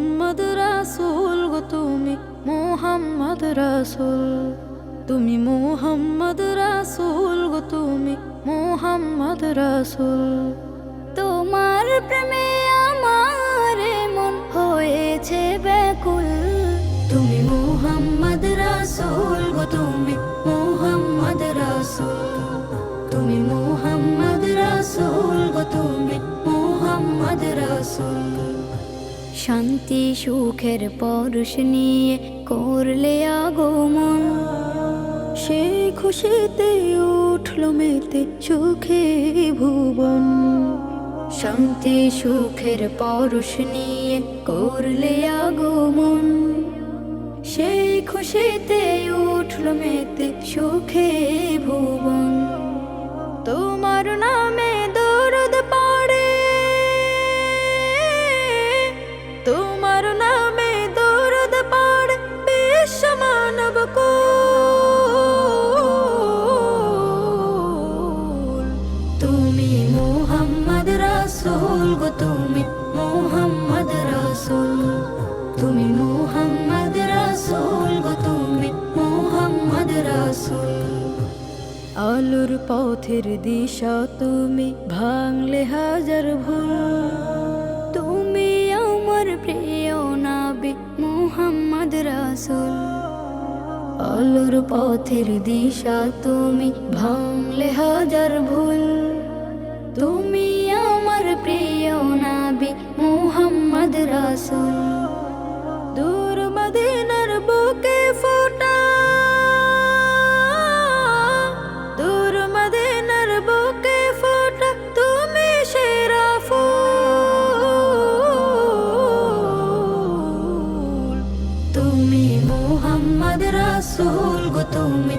মুহাম্মদ রাসূল গো তুমি মুহাম্মদ রাসূল, তুমি মুহাম্মদ রাসূল গো তুমি মুহাম্মদ রাসূল। তোমার প্রেমে আমার মন হয়েছে ব্যাকুল, তুমি মুহাম্মদ রাসূল গো তুমি মুহাম্মদ রাসূল, তুমি মুহাম্মদ রাসূল গো তুমি মুহাম্মদ রাসূল। শান্তি সুখের পরশ নিয়ে করলে আগমন, সেই খুশিতে উঠলো মেতে সুখে ভুবন। শান্তি সুখের পরশ নিয়ে করলে আগমন, সেই খুশিতে উঠলো মেতে সুখে ভুবন। তোমার নামে দরুদ পড়ে, তোমার নামে দরুদ পড়ে বিশ্ব মানব কুল। তুমি মুহাম্মদ রাসূল গো তুমি মুহাম্মদ রাসূল, তুমি মুহাম্মদ রাসূল গো তুমি মুহাম্মদ রাসূল। আলোর পথের দিশা তুমি ভাঙলে হাজার ভুল, তুমি আমার প্রিয় নবী মুহাম্মদ রাসূল। আলোর পথের দিশা তুমি ভাঙলে হাজার ভুল, তুমি আমার প্রিয় নবী মুহাম্মদ রাসূল। দূর মদিনার বুকে ফোটা, দূর মদিনার বুকে ফোটা তুমি সেরা ফুল। তুমি মুহাম্মদ রাসূল গো তুমি